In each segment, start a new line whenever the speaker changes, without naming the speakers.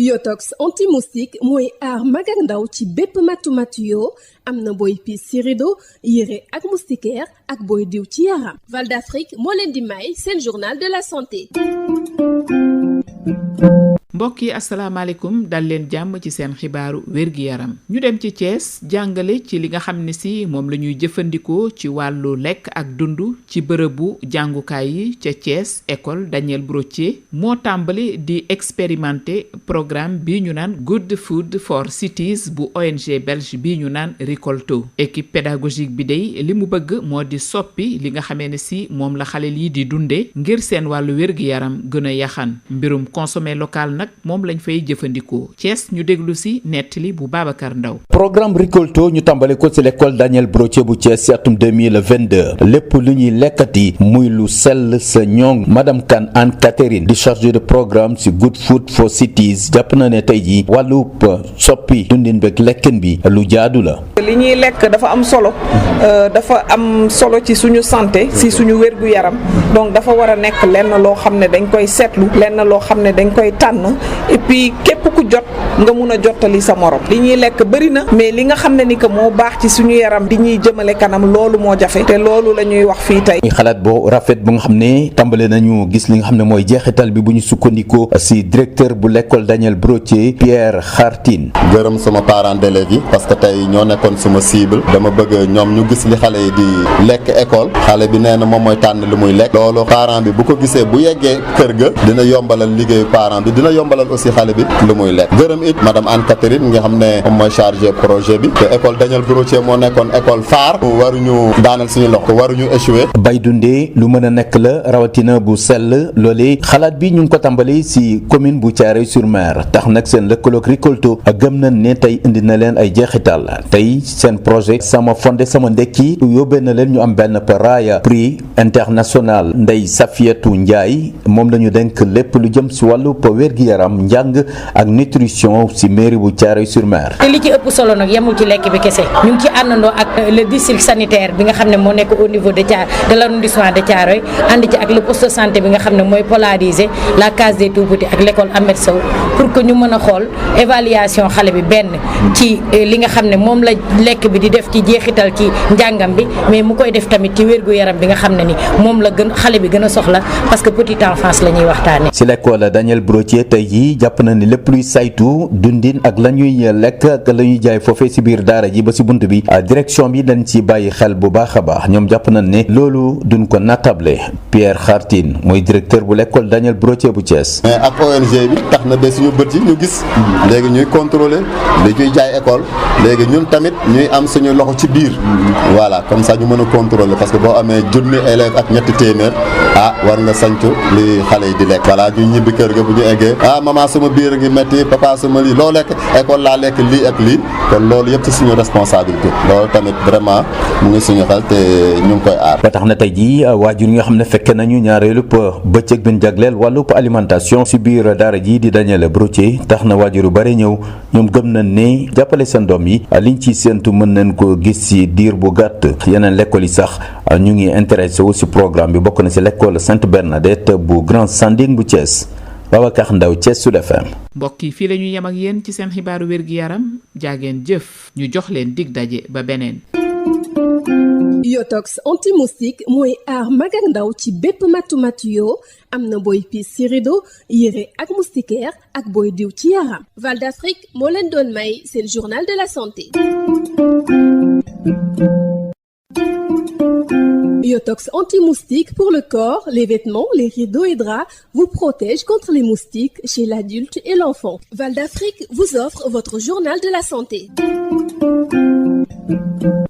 Yotox anti-moustique mooy aar mag ak ndaw ci bépp matu-matu yoo am na booy piis ci rido yére ak moustiquaire ak booy diw ci yaram. Val d'Afrique moo leen di may seen journal de la santé.
mbokk yi asalaamaaleykum dal leen jàmm ci seen xibaaru wér-gi-yaram ñu dem ci Thiès jàngale ci li nga xam ne si moom la ñuy jëfandikoo ci wàllu lekk ak dund ci bërëbu jàngukaay yi ca Thiès école Daniel Brottier moo tàmbali di expérimenter programme bi ñu naan Good Food for Cities bu ONG belge bi ñu naan Ricolto. Équipe pédagogique bi day li mu bëgg moo di soppi li nga xamee ne si moom la xale yi di dundee ngir seen wàllu wér-gi-yaram gën a yaxan mbirum consommé local nag moom lañ fay jëfandikoo. Thiès ñu déglu si nettali bu Babacar Ndaw.
programme Ricolto ñu tàmbali ko ci l'école Daniel Brottier bu Thiès ci atum 2022 lépp lu ñuy lekkati muy lu sell sa ñoŋ madame Kane Anne Catherine di chargée de programme ci Good Food for Cities jàpp na ne tey jii wàllub soppi dundin beeg lekkin bi lu jaadu la.
li ñuy lekk dafa am solo ci suñu santé ci suñu wérgu yaram donc dafa war a nekk lenn loo xam ne dañ koy seetlu lenn loo xam ne dañ koy tànn et puis képp ku jot nga mun a jottali sa morom li ñuy lekk bëri na mais li nga xam ne ni que moo baax ci suñu yaram di ñuy jëmale kanam loolu moo jafe te loolu la ñuy wax fii tey.
xalaat boo rafet bu nga xam ne tàmbale nañu gis li nga xam ne mooy jeexital bi bu ñu sukkandikoo ci directeur bu l'école Daniel Brottier Pierre Khartine.
gërëm sama parents d'élèves yi parce que tey ñoo nekkoon suma cible dama bëgg ñoom ñu gis li xale yi di lekk école xale bi nee na moom mooy tànn lu muy lekk loolu parent bi bu ko gisee bu yeggee kër ga dina yombalal liggéeyu parent bi dina yombalal aussi xale bi lu muy lekk gërëm it madame Anne Catherine nga xam ne moom mooy chargé projet bi te école Daniel Brottier moo nekkoon école phare waruñu daanal suñu loxo waruñu échouer.
bay dundee lu mën a nekk la rawatina bu sell loolee xalaat bi ñu ngi ko tàmbali ci commune bu Thiaroye-sur-Mer tax nag seen lëkkaloog Ricolto gëm nañ ne tey indi na leen ay jeexital tey seen projet sama fondé sama ndekki yóbbee na leen ñu am benn raaya prix international Ndeye Safiatou Ndiaye moom la ñu denk lépp lu jëm ci wàllu wér-gi-yaram njàng ak nutrition ci mairie bu Thiaroye-sur-Mer.
te li ci ëpp solo nag yemul ci lekk bi kese ñu ngi ci àndandoo ak le district sanitaire bi nga xam ne moo nekk au niveau de l'arrondissement de Thiaroye ànd ci ak le poste de santé bi nga xam ne mooy polarisé la case des tout-petits ak l'école Ahmed Sow pour que ñu mën a xool évaluation xale bi benn ci li nga xam ne moom la lekk bi di def ci jeexital ci njàngam bi mais mu koy def tamit ci wérgu yaram bi nga xam ne ni moom la gën xale bi gën a soxla parce que petite enfance la ñuy waxtaane
ci l'école Daniel Brottier tey jii jàpp na ni lépp luy saytu dundin ak la ñuy lekk ak la ñuy jaay foofee ci biir daara ji ba ci bunt bi direction bi dañ ci bàyyi xel bu baax a baax ñoom jàpp nañ ne loolu duñ ko natable Pierre Khartine mooy directeur bu l'école Daniel Brottier bu Thiès.
mais ak ONG bi tax na ba suñu bët yi ñu gis léegi ñuy contrôler li ñuy jaay école léegi ñun tamit ñuy am suñu loxo ci biir voilà comme ça ñu mën a contrôler parce que boo amee junni élève ak ñetti téeméer war nga santu li xale yi di lekk voilà ñu ñibbi kër ga bu ñu eggee maman sama biir ngi metti papa sama lii loo lekk école laa lekk lii ak lii kon loolu yëpp ci suñu responsabilité loolu tamit vraiment mu ngi suñu xel te ñu ngi koy aar.
ba tax na tey jii waajur yi nga xam ne fekke nañu ñaareelu bëccëg bi ñu jagleel wàllub alimentation ci biir daara ji di Daniel Brottier tax na waajur yu bari ñëw ñoom gëm nañ ne jàppale seen doom yi liñ ci séentu mën nañ ko gis ci diir bu gàtt yeneen l'école yi sax ñu ngi intéressé wu ci programme bi bokk na ci l'école Sainte Bernadette bu Grand Sanding bu Thiès Babacar Ndaw Thiès Sud FM.
mbokk yi fii la ñu yem ak yéen ci seen xibaaru wér-gi-yaram jaageen jëf ñu jox leen dig daje ba beneen.
Yotox anti-moustique mooy aar mag ak ndaw ci bépp matu-matu yoo am na booy piis ci rido yére ak moustiquaire ak booy diw ci yaram. Val d'Afrique moo leen doon may seen journal de la santé. Yotox anti-moustique pour le corps, les vêtements, les rideaux et draps vous protège contre les moustiques chez l'adulte et l'enfant. Val d'Afrique vous offre votre journal de la santé.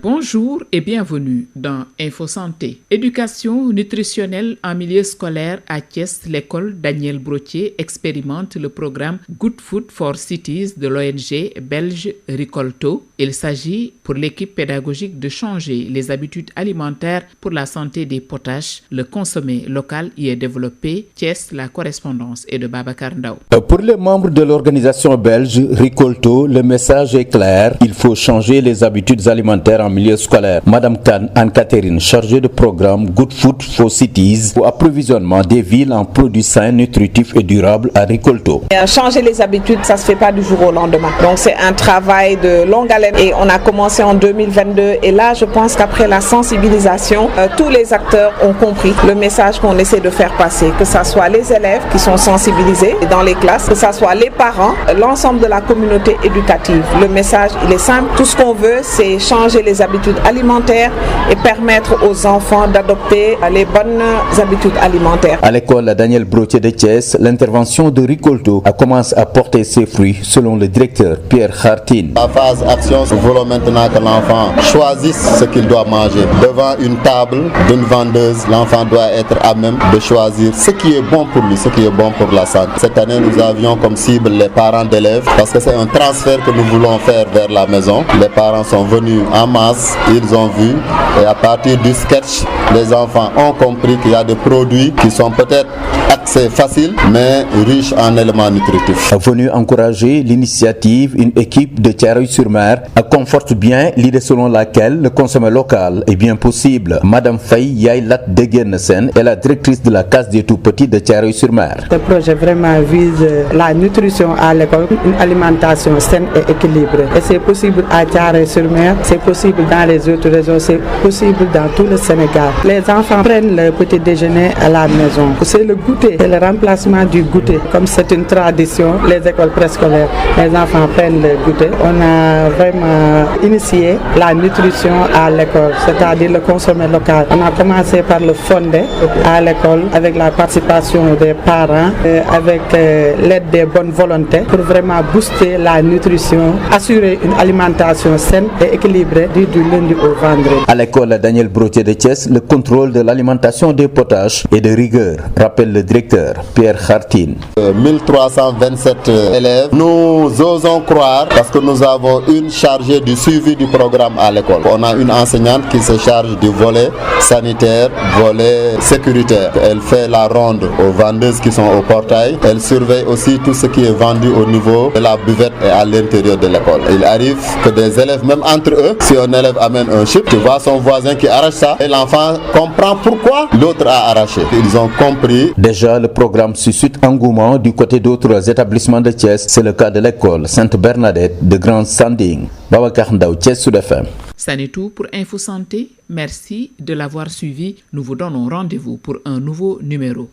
Bonjour et bienvenue dans Info Santé. Éducation nutritionnelle en milieu scolaire à Thiès, l'école Daniel Brottier expérimente le programme Good Food for Cities de l'ONG belge Ricolto. Il s'agit pour l'équipe pédagogique de changer les habitudes alimentaires pour la santé des potages. Le consommé local y est développé. Thiès, la correspondance est de Babacar Ndaw.
Pour les membres de l'organisation belge Ricolto, le message est clair. Il faut changer les habitudes habitudes alimentaires en milieu scolaire. Madame Khan Anne-Catherine, chargée de programme Good Food for Cities pour approvisionnement des villes en produits sains, nutritifs et durables à Ricolto.
Changer les habitudes, ça se fait pas du jour au lendemain. Donc c'est un travail de longue haleine et on a commencé en 2022 et là je pense qu'après la sensibilisation, tous les acteurs ont compris le message qu'on essaie de faire passer, que ça soit les élèves qui sont sensibilisés dans les classes, que ça soit les parents, l'ensemble de la communauté éducative. Le message, il est simple. Tout ce qu'on veut, c'est changer les habitudes alimentaires et permettre aux enfants d'adopter les bonnes habitudes alimentaires.
À l'école Daniel Brottier de Thiès, l'intervention de Ricolto commence à porter ses fruits selon le directeur Pierre Khartine.
La phase action, nous voulons maintenant que l'enfant choisisse ce qu'il doit manger. Devant une table d'une vendeuse, l'enfant doit être à même de choisir ce qui est bon pour lui, ce qui est bon pour la santé. Cette année, nous avions comme cible les parents d'élèves parce que c'est un transfert que nous voulons faire vers la maison. Les parents sont venus en masse, ils ont vu et à partir du sketch, les enfants ont compris qu'il y a des produits qui sont peut-être accès facile mais riches en éléments nutritifs.
Venu encourager l'initiative, une équipe de Thiaroye-sur-Mer conforte bien l'idée selon laquelle le consommer local est bien possible. Madame Faye Yailat Deguennesen est la directrice de la case des tout-petits de Thiaroye-sur-Mer.
Ce projet vraiment vise la nutrition à l'école, une alimentation saine et équilibrée. Et c'est possible à Thiaroye-sur-Mer, c'est possible dans les autres régions, c'est possible dans tout le Sénégal. Les enfants prennent le petit déjeuner à la maison. C'est le goûter, c'est le remplacement du goûter. Comme c'est une tradition, les écoles préscolaires, les enfants prennent le goûter. On a vraiment initié la nutrition à l'école, c'est-à-dire le consommer local. On a commencé par le fondé à l'école avec la participation des parents, avec l'aide des bonnes volontés pour vraiment booster la nutrition, assurer une alimentation saine et équilibrée du lundi au vendredi.
À l'école Daniel Brottier de Thiès, le contrôle de l'alimentation des potages est de rigueur, rappelle le directeur Pierre Khartine.
1327 élèves. Nous osons croire parce que nous avons une chargée du suivi du programme à l'école. On a une enseignante qui se charge du volet sanitaire, volet sécuritaire. Elle fait la ronde aux vendeuses qui sont au portail. Elle surveille aussi tout ce qui est vendu au niveau de la buvette et à l'intérieur de l'école. Il arrive que des élèves, même entre eux, si un élève amène un chip, tu vois son voisin qui arrache ça et l'enfant comprend pourquoi l'autre a arraché. Ils ont compris.
Déjà, le programme suscite engouement du côté d'autres établissements de Thiès. C'est le cas de l'école Sainte-Bernadette de Grand Standing. Babacar Ndaw, Thiès Sud FM.
Ça n'est tout pour Info Santé. Merci de l'avoir suivi. Nous vous donnons rendez-vous pour un nouveau numéro.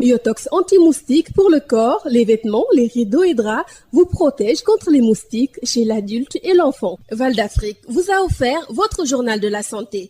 Yotox anti-moustique pour le corps, les vêtements, les rideaux et draps vous protège contre les moustiques chez l'adulte et l'enfant. Val d'Afrique vous a offert votre journal de la santé.